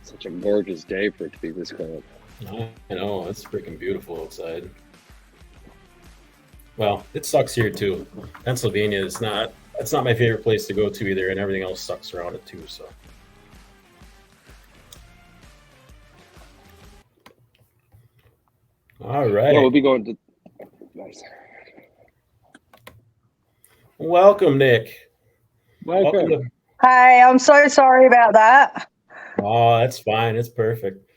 Such a gorgeous day for it to be this cold. I know, it's freaking beautiful outside. Well, it sucks here too. Pennsylvania is not, it's not my favorite place to go to either, and everything else sucks around it too, so. All right. Yeah, we'll be going to. Nice. Welcome, Nick. Welcome. Hey, I'm so sorry about that. Oh, that's fine. It's perfect.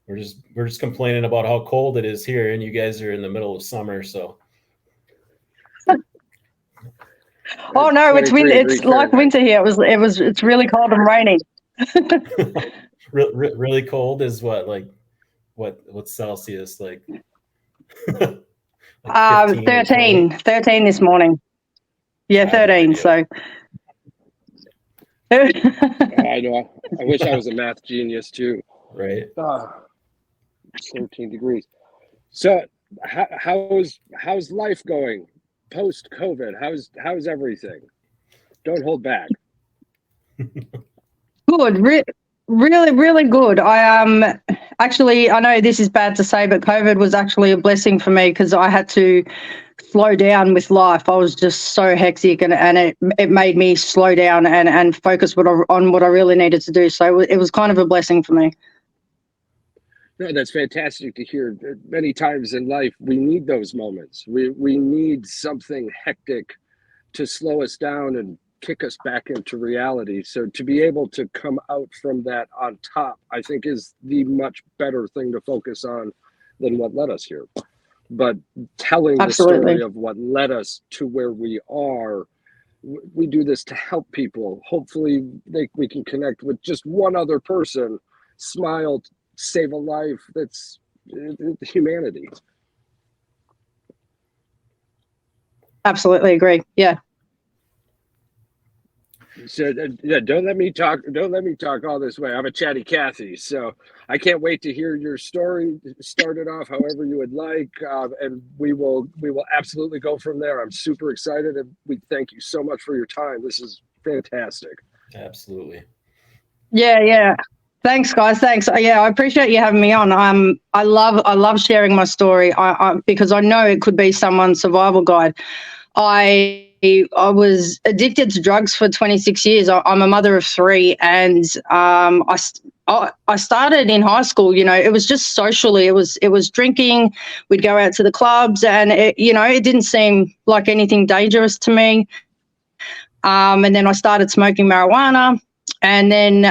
We're just complaining about how cold it is here, and you guys are in the middle of summer, so. Oh no, it's winter. It's like winter here. It's really cold and raining. Really cold is what, like what's Celsius like? Like 13 this morning. Yeah, 13. So. I know. I wish I was a math genius too. Right. 13 degrees. So, how's life going post COVID? How's everything? Don't hold back. Good. Really, really good. Actually, I know this is bad to say, but COVID was actually a blessing for me because I had to slow down with life. I was just so hectic, and it made me slow down and focus on what I really needed to do. So it was kind of a blessing for me. No, that's fantastic to hear. Many times in life, we need those moments. We need something hectic to slow us down and kick us back into reality. So to be able to come out from that on top, I think is the much better thing to focus on than what led us here. But telling Absolutely. The story of what led us to where we are, we do this to help people. Hopefully we can connect with just one other person, smile, save a life. That's humanity. Absolutely agree. Yeah. So yeah, don't let me talk all this way. I'm a chatty Cathy, so I can't wait to hear your story. Start it off however you would like, and we will absolutely go from there. I'm super excited, and we thank you so much for your time. This is fantastic. Absolutely. Yeah. Thanks, guys. Thanks. Yeah, I appreciate you having me on. I love sharing my story. Because I know it could be someone's survival guide. I was addicted to drugs for 26 years. I'm a mother of 3, and I started in high school. You know, it was just socially. It was drinking. We'd go out to the clubs, and it didn't seem like anything dangerous to me. And then I started smoking marijuana, and then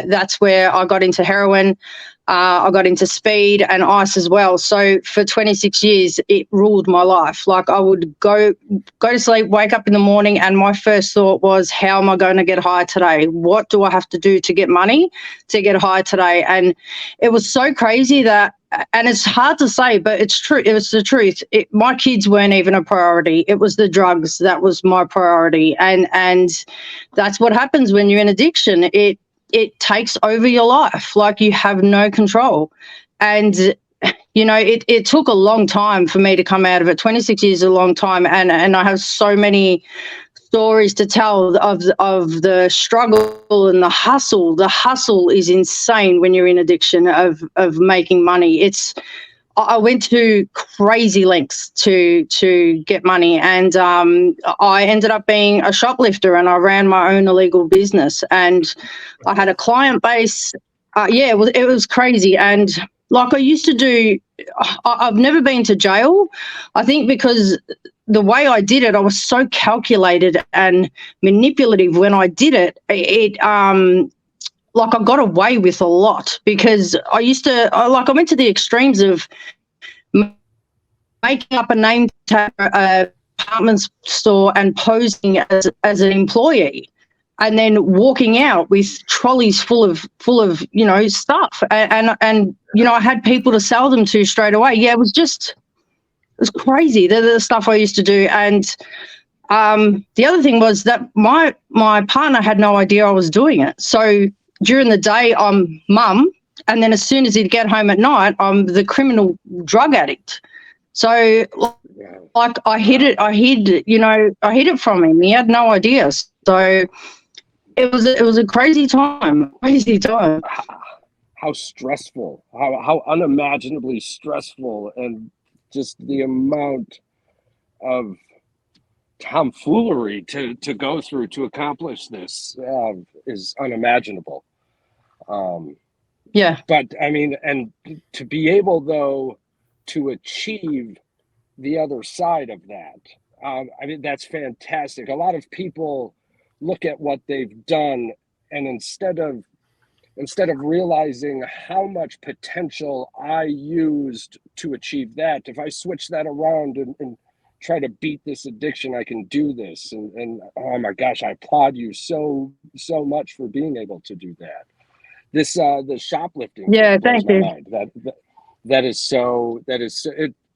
that's where I got into heroin. I got into speed and ice as well. So for 26 years, it ruled my life. Like I would go to sleep, wake up in the morning, and my first thought was, how am I going to get high today? What do I have to do to get money to get high today? And it was so crazy that, and it's hard to say, but it's true. It was the truth. My kids weren't even a priority. It was the drugs that was my priority. And that's what happens when you're in addiction. It takes over your life, like you have no control. And, it took a long time for me to come out of it. 26 years is a long time. And I have so many stories to tell of the struggle and the hustle. The hustle is insane when you're in addiction of making money. I went to crazy lengths to get money, and I ended up being a shoplifter, and I ran my own illegal business, and I had a client base. It was crazy. And like I used to do, I've never been to jail. I think because the way I did it, I was so calculated and manipulative when I did it. Like I got away with a lot because I went to the extremes of making up a name tag at an apartment store and posing as an employee, and then walking out with trolleys full of stuff, and I had people to sell them to straight away. Yeah, it was crazy, the stuff I used to do. And the other thing was that my partner had no idea I was doing it. So during the day, I'm mum, and then as soon as he'd get home at night, I'm the criminal drug addict. So Yeah. like I hid it from him. He had no idea. So it was a crazy time. How stressful, how unimaginably stressful, and just the amount of tomfoolery to go through to accomplish this is unimaginable. Yeah. But I mean, and to be able though to achieve the other side of that, I mean, that's fantastic. A lot of people look at what they've done, and instead of realizing how much potential I used to achieve that, if I switch that around and try to beat this addiction, I can do this. And oh my gosh, I applaud you so much for being able to do that. This the shoplifting Yeah, blows thank my you. mind. That is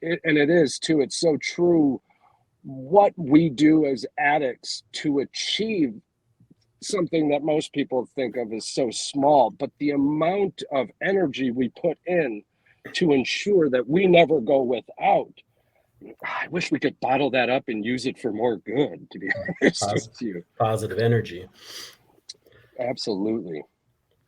and it is too. It's so true. What we do as addicts to achieve something that most people think of as so small, but the amount of energy we put in to ensure that we never go without. I wish we could bottle that up and use it for more good, to be honest with you. Positive energy. Absolutely.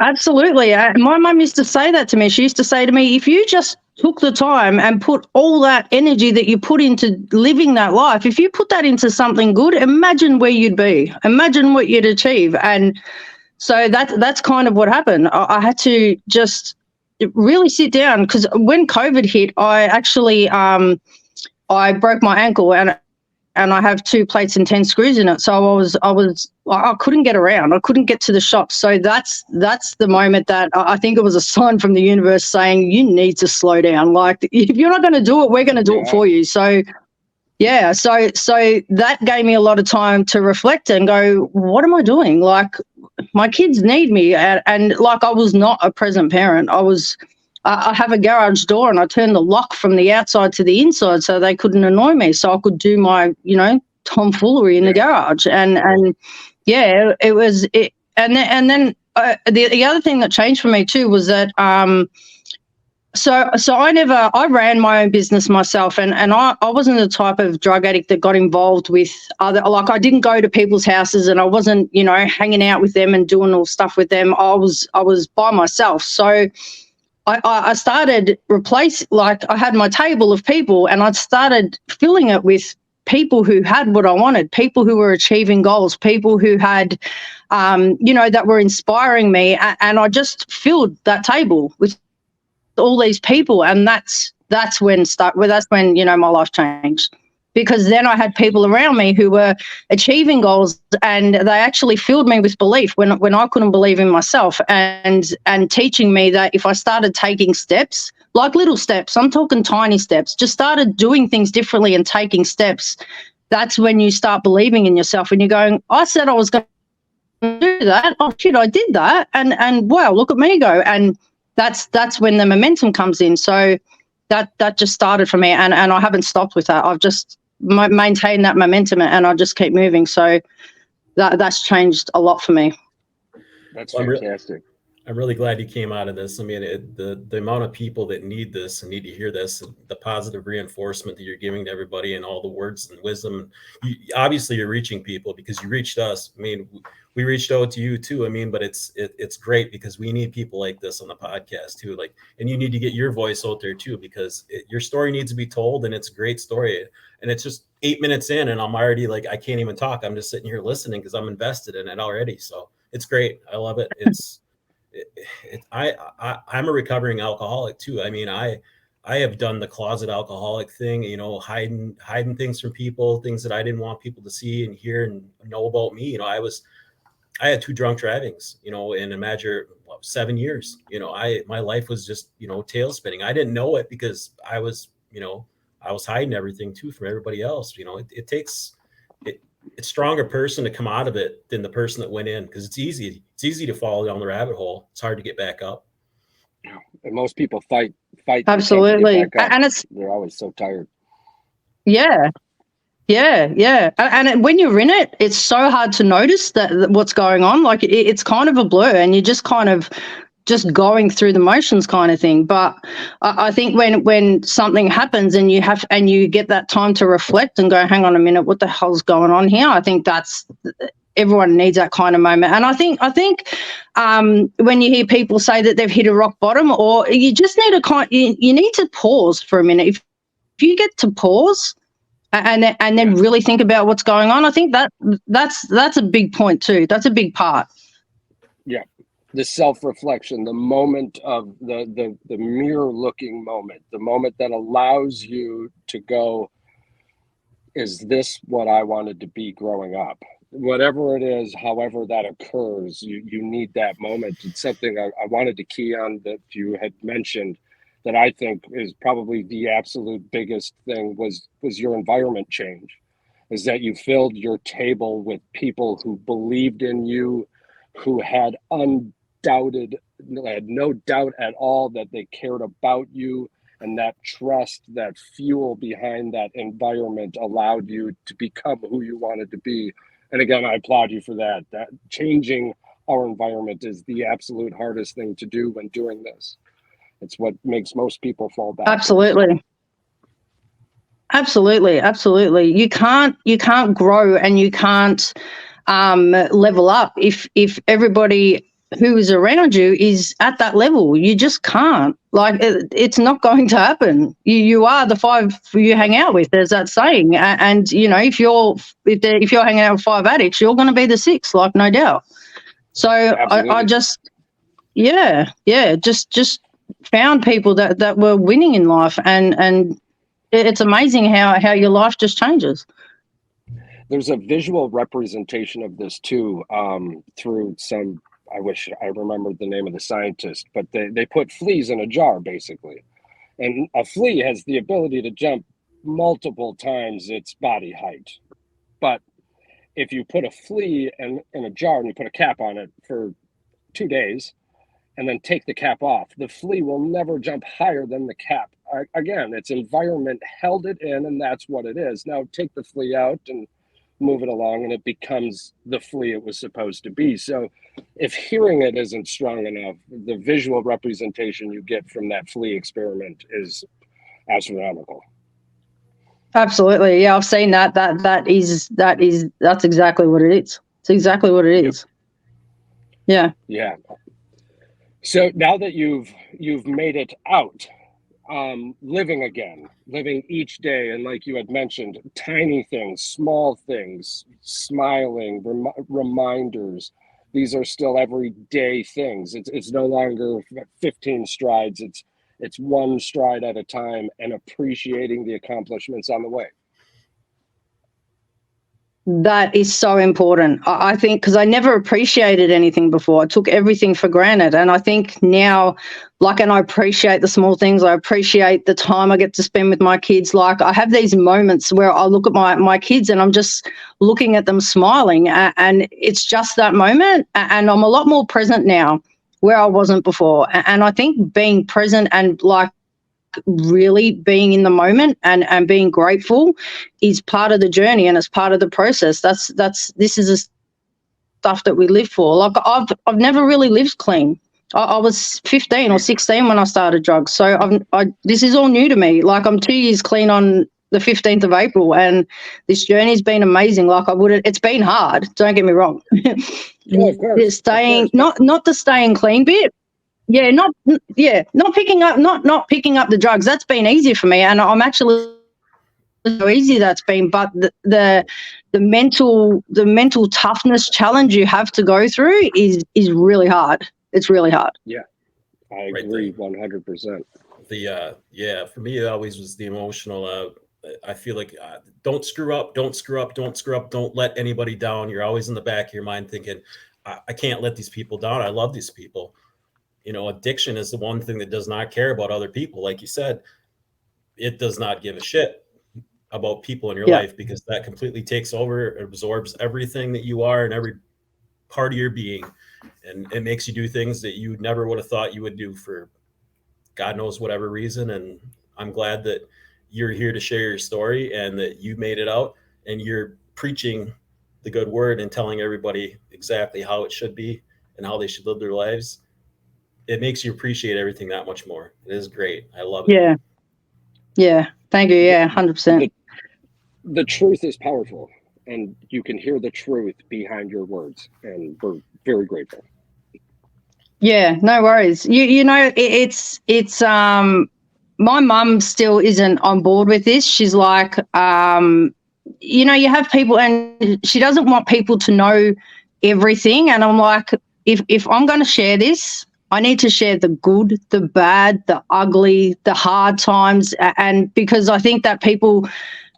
Absolutely. My mum used to say that to me. She used to say to me, if you just took the time and put all that energy that you put into living that life, if you put that into something good, imagine where you'd be, imagine what you'd achieve. And so that's kind of what happened. I had to just really sit down, because when COVID hit, I actually I broke my ankle, and I have 2 plates and 10 screws in it. So I couldn't get around. I couldn't get to the shop. So that's the moment that I think it was a sign from the universe saying, you need to slow down. Like, if you're not going to do it, we're going to do it for you. So yeah, so that gave me a lot of time to reflect and go, what am I doing? Like, my kids need me. And like, I was not a present parent. I have a garage door, and I turned the lock from the outside to the inside so they couldn't annoy me, so I could do my, tomfoolery in the garage. And yeah, it was it. And then the other thing that changed for me too was that so I ran my own business myself, and I wasn't the type of drug addict that got involved with other, like, I didn't go to people's houses, and I wasn't, hanging out with them and doing all stuff with them. I was by myself. So I started I had my table of people, and I started filling it with people who had what I wanted, people who were achieving goals, people who had, that were inspiring me. And I just filled that table with all these people. And that's when my life changed. Because then I had people around me who were achieving goals, and they actually filled me with belief when I couldn't believe in myself, and teaching me that if I started taking steps, like little steps, I'm talking tiny steps, just started doing things differently and taking steps, that's when you start believing in yourself, and you're going, I said I was going to do that. Oh shit, I did that. And wow, look at me go. And that's when the momentum comes in. So that just started for me, and I haven't stopped with that. I've just maintained that momentum, and I just keep moving. So that's changed a lot for me. That's fantastic. I'm really glad you came out of this. I mean, the amount of people that need this and need to hear this, the positive reinforcement that you're giving to everybody, and all the words and wisdom. Obviously, you're reaching people because you reached us. I mean, we reached out to you too. I mean, but it's great because we need people like this on the podcast too. Like, and you need to get your voice out there too, because your story needs to be told, and it's a great story. And it's just 8 minutes in, and I'm already like, I can't even talk. I'm just sitting here listening because I'm invested in it already. So it's great. I love it. I'm a recovering alcoholic too. I mean, I have done the closet alcoholic thing, hiding things from people, things that I didn't want people to see and hear and know about me. I had 2 drunk drivings, in a matter of 7 years. My life was just, tail spinning. I didn't know it because I was hiding everything too from everybody else. It takes a stronger person to come out of it than the person that went in, because it's easy to fall down the rabbit hole. It's hard to get back up. And most people fight. Absolutely. And they're always so tired. Yeah. And when you're in it, it's so hard to notice that what's going on. Like, it's kind of a blur, and you just kind of just going through the motions kind of thing. But I think when something happens and you get that time to reflect and go, hang on a minute, what the hell's going on here? I think everyone needs that kind of moment. And I think when you hear people say that they've hit a rock bottom, or you just need you need to pause for a minute. If you get to pause and then really think about what's going on, I think that's a big point too. That's a big part. Yeah. The self-reflection, the moment of the mirror-looking moment, the moment that allows you to go, is this what I wanted to be growing up? Whatever it is, however that occurs, you need that moment. It's something I wanted to key on that you had mentioned that I think is probably the absolute biggest thing was your environment change, is that you filled your table with people who believed in you, who had no doubt at all that they cared about you, and that trust, that fuel behind that environment allowed you to become who you wanted to be. And again, I applaud you for that. That changing our environment is the absolute hardest thing to do when doing this. It's what makes most people fall back. Absolutely. You can't grow and you can't level up if everybody who is around you is at that level. You just can't. Like it's not going to happen. You are the five you hang out with. There's that saying, and you know if you're hanging out with five addicts, you're going to be the sixth, like no doubt. So I just just found people that were winning in life, and it's amazing how your life just changes. There's a visual representation of this too, through some, I wish I remembered the name of the scientist, but they put fleas in a jar basically. And a flea has the ability to jump multiple times its body height. But if you put a flea in a jar and you put a cap on it for 2 days and then take the cap off, the flea will never jump higher than the cap. Again, its environment held it in, and that's what it is. Now take the flea out and move it along, and it becomes the flea it was supposed to be. So if hearing it isn't strong enough, the visual representation you get from that flea experiment is astronomical. Absolutely. Yeah, I've seen that. That's exactly what it is. It's exactly what it is. Yep. Yeah. So now that you've made it out, living each day, and like you had mentioned, tiny things, small things, smiling, reminders, these are still everyday things. It's no longer 15 strides, it's one stride at a time, and appreciating the accomplishments on the way. That is so important. I think because I never appreciated anything before. I took everything for granted. And I think now, and I appreciate the small things. I appreciate the time I get to spend with my kids. Like I have these moments where I look at my kids and I'm just looking at them smiling, and it's just that moment. And I'm a lot more present now where I wasn't before. And I think being present and really being in the moment and being grateful is part of the journey, and it's part of the process. This is the stuff that we live for. Like I've never really lived clean. I was 15 or 16 when I started drugs, so this is all new to me. Like I'm 2 years clean on the 15th of April, and this journey's been amazing. It's been hard, don't get me wrong. Oh, of course. Not the staying clean bit. Not picking up the drugs. That's been easier for me, and I'm actually so easy that's been. But the mental toughness challenge you have to go through is really hard. It's really hard. Yeah, I agree 100%. For me, it always was the emotional. I feel like don't screw up, don't let anybody down. You're always in the back of your mind thinking, I can't let these people down. I love these people. You know, addiction is the one thing that does not care about other people. Like you said, it does not give a shit about people in your life, because that completely takes over, absorbs everything that you are and every part of your being. And it makes you do things that you never would have thought you would do for God knows whatever reason. And I'm glad that you're here to share your story and that you made it out and you're preaching the good word and telling everybody exactly how it should be and how they should live their lives. it makes you appreciate everything that much more. It is great. I love it. Yeah. Yeah. Thank you. Yeah. 100%. The truth is powerful, and you can hear the truth behind your words, and we're very grateful. Yeah, no worries. You know, it's my mum still isn't on board with this. She's like, you know, you have people, and she doesn't want people to know everything. And I'm like, if I'm going to share this, I need to share the good, the bad, the ugly, the hard times, and because I think that people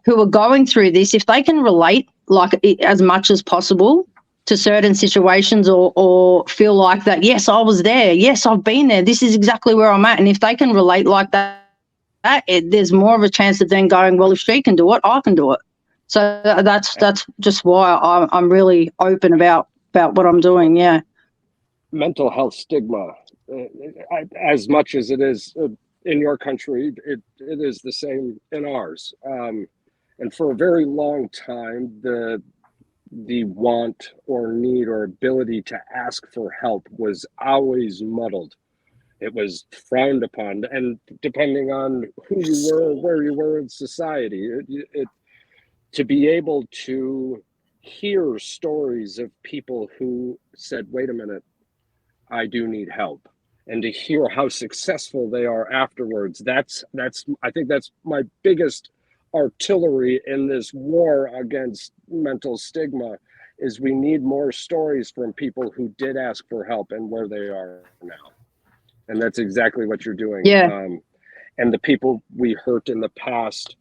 who are going through this, if they can relate like as much as possible to certain situations, or feel like that, yes, I was there, yes, I've been there, this is exactly where I'm at, and if they can relate like that, there's more of a chance of them going, well, if she can do it, I can do it. So that's just why I'm really open about what I'm doing. Yeah. Mental health stigma, as much as it is in your country, it is the same in ours. And for a very long time, the want or need or ability to ask for help was always muddled. It was frowned upon, and depending on who you were, where you were in society, to be able to hear stories of people who said, wait a minute, I do need help, and to hear how successful they are afterwards, I think that's my biggest artillery in this war against mental stigma, is we need more stories from people who did ask for help and where they are now. And that's exactly what you're doing. Yeah. And the people we hurt in the past,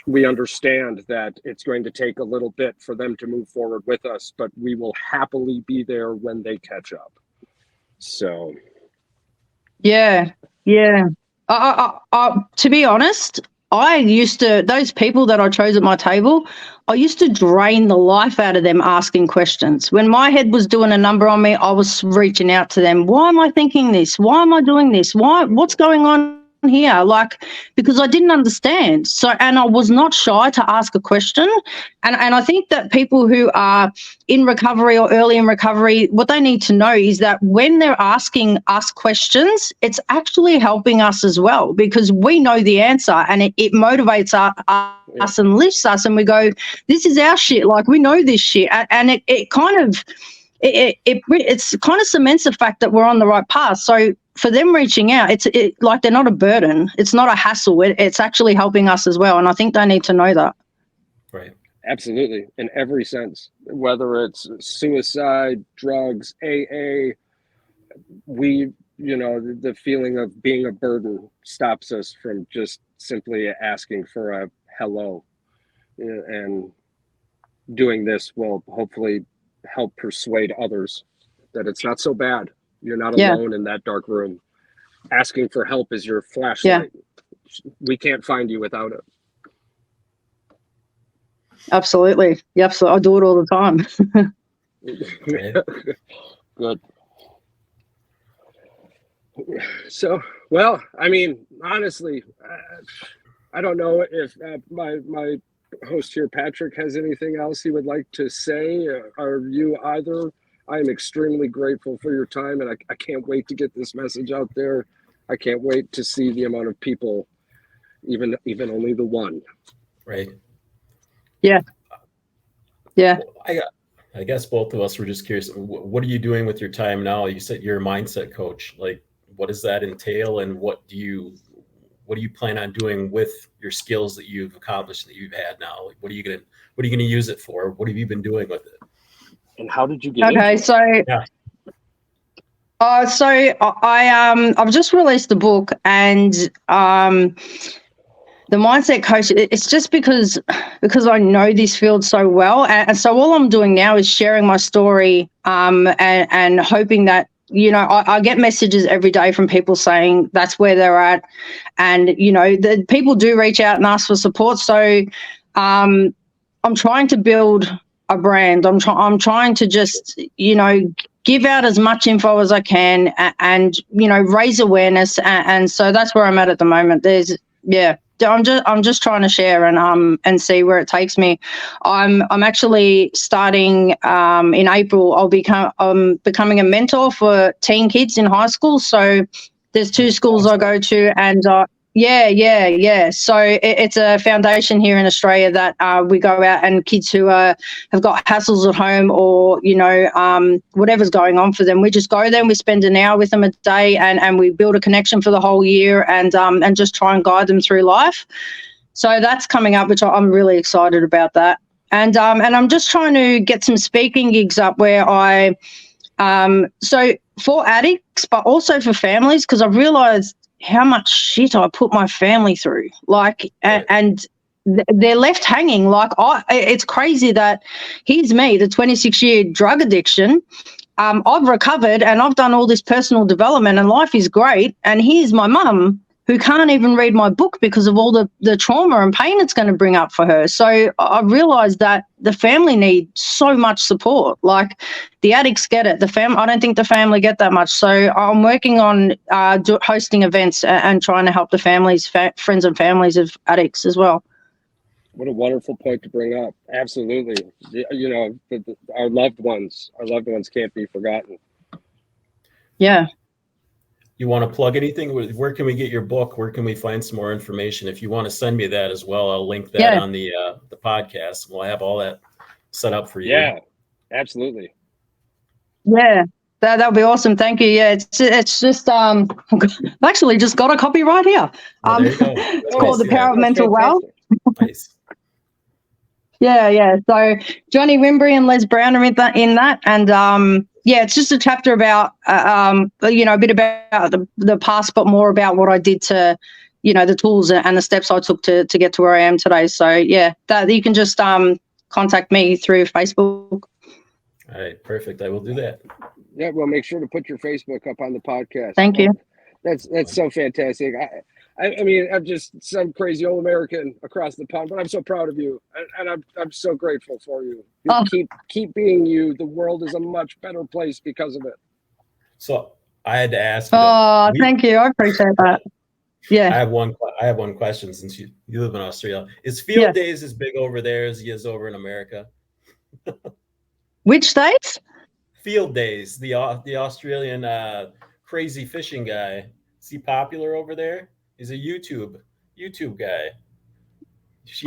we understand that it's going to take a little bit for them to move forward with us, but we will happily be there when they catch up. So Yeah. To be honest, those people that I chose at my table, I used to drain the life out of them asking questions. When my head was doing a number on me, I was reaching out to them. Why am I thinking this? Why am I doing this? What's going on here? Like, because I didn't understand. So, and I was not shy to ask a question. And I think that people who are in recovery or early in recovery, what they need to know is that when they're asking us questions, it's actually helping us as well, because we know the answer, and it motivates us and lifts us, and we go, this is our shit. Like, we know this shit. And it kind of, it's kind of cements the fact that we're on the right path. So for them reaching out, it's like they're not a burden. It's not a hassle. It's actually helping us as well. And I think they need to know that. Right. Absolutely. In every sense, whether it's suicide, drugs, AA, the feeling of being a burden stops us from just simply asking for a hello. And doing this will hopefully help persuade others that it's not so bad. You're not alone in that dark room. Asking for help is your flashlight. Yeah. We can't find you without it. Absolutely. Yep. So I do it all the time. Good. So, well, I mean, honestly, I don't know if my host here, Patrick, has anything else he would like to say. Are you either? I am extremely grateful for your time, and I can't wait to get this message out there. I can't wait to see the amount of people, even only the one. Right. Yeah. Yeah. Well, I guess both of us were just curious. What are you doing with your time now? You said you're a mindset coach. Like, what does that entail, and what do you plan on doing with your skills that you've accomplished, that you've had now? Like, what are you gonna use it for? What have you been doing with it? And how did you get into it? So I've just released a book, and the mindset coach, it's just because I know this field so well, and so all I'm doing now is sharing my story, and hoping that, you know, I get messages every day from people saying that's where they're at, and you know, the people do reach out and ask for support. So I'm trying to build a brand. I'm trying to just, you know, give out as much info as I can, and you know, raise awareness, and so that's where I'm at the moment. I'm just trying to share and see where it takes me. I'm actually starting in April. I'm becoming a mentor for teen kids in high school. So there's 2 schools I go to, and yeah. So it's a foundation here in Australia that we go out, and kids who have got hassles at home, or whatever's going on for them, we just go there and we spend an hour with them a day, and we build a connection for the whole year, and just try and guide them through life. So that's coming up, which I'm really excited about that. And I'm just trying to get some speaking gigs up where so for addicts, but also for families, because I've realised how much shit I put my family through, and they're left hanging. It's crazy that here's me, the 26-year drug addiction. I've recovered and I've done all this personal development and life is great. And here's my mum who can't even read my book because of all the trauma and pain it's going to bring up for her. So I realised that the family need so much support. Like, the addicts get it. I don't think the family get that much. So I'm working on hosting events and trying to help the families, friends and families of addicts as well. What a wonderful point to bring up. Absolutely. Our loved ones can't be forgotten. Yeah. You want to plug anything? Where can we get your book? Where can we find some more information? If you want to send me that as well, I'll link that on the podcast. We'll have all that set up for you. Yeah, absolutely. Yeah, that'll be awesome. Thank you. Yeah, it's just I've actually just got a copy right here. There you go. It's called The Power of Mental Wealth. Nice. Yeah. So Johnny Wimbury and Les Brown are in that, and it's just a chapter about a bit about the past, but more about what I did to, the tools and the steps I took to get to where I am today. So yeah, that you can just contact me through Facebook. All right, perfect. I will do that. Yeah, well, make sure to put your Facebook up on the podcast. Thank you. That's so fantastic. I mean, I'm just some crazy old American across the pond, but I'm so proud of you, and I'm so grateful for you. Keep being you. The world is a much better place because of it. So I had to ask. Thank you. I appreciate that. Yeah. I have one question, since you live in Australia. Is field days as big over there as he is over in America? Which states? Field days. The Australian crazy fishing guy. Is he popular over there? He's a YouTube guy.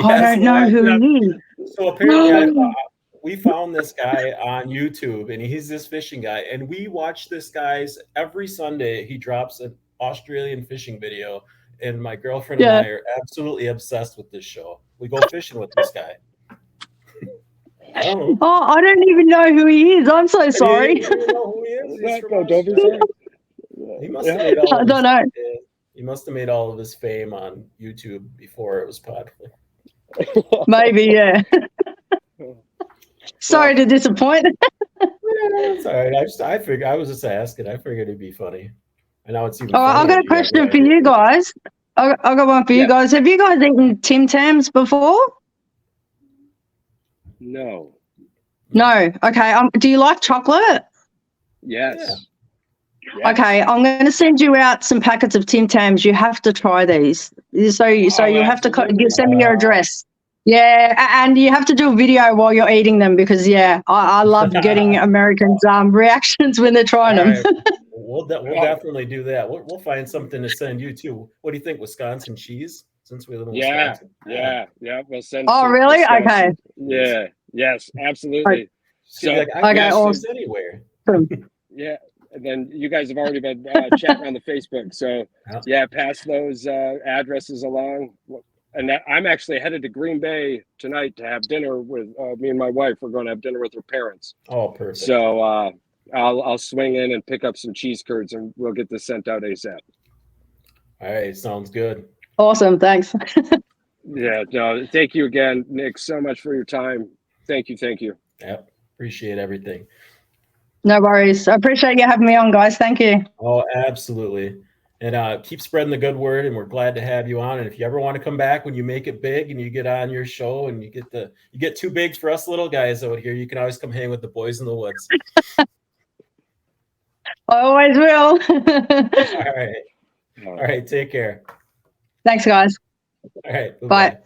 I don't know who he is. So apparently we found this guy on YouTube, and he's this fishing guy, and we watch this guy's every Sunday. He drops an Australian fishing video, and my girlfriend and I are absolutely obsessed with this show. We go fishing with this guy. I don't know. Oh, I don't even know who he is. I'm so sorry. You know who he is? He's from Australia. He must have made all I don't know. He must have made all of his fame on YouTube before it was popular. Maybe, yeah. Sorry to disappoint. It's all right. I was just asking. I figured it'd be funny. And now it's even. I've got a question for you guys. I've got one for you guys. Have you guys eaten Tim Tams before? No. No. Okay. Do you like chocolate? Yes. Yeah. Yes. Okay, I'm going to send you out some packets of Tim Tams. You have to try these. So you have to send me your address. Yeah, and you have to do a video while you're eating them, because I love getting Americans' reactions when they're trying them. Right. We'll definitely do that. We'll find something to send you too. What do you think, Wisconsin cheese? Since we live in Wisconsin. Yeah. We'll send. Oh, really? Wisconsin. Okay. Yeah. Yes. Absolutely. So, awesome. Anywhere. Yeah. And then you guys have already been chatting on the Facebook. So pass those addresses along. And I'm actually headed to Green Bay tonight to have dinner with me and my wife. We're going to have dinner with her parents. Oh, perfect. So I'll swing in and pick up some cheese curds, and we'll get this sent out ASAP. All right. Sounds good. Awesome. Thanks. Yeah. No, thank you again, Nick, so much for your time. Thank you. Yep. Appreciate everything. No worries. I appreciate you having me on, guys. Thank you. Oh, absolutely. And keep spreading the good word, and we're glad to have you on. And if you ever want to come back when you make it big and you get on your show and you get too big for us little guys out here, you can always come hang with the boys in the woods. I always will. All right. Take care. Thanks, guys. All right. Bye.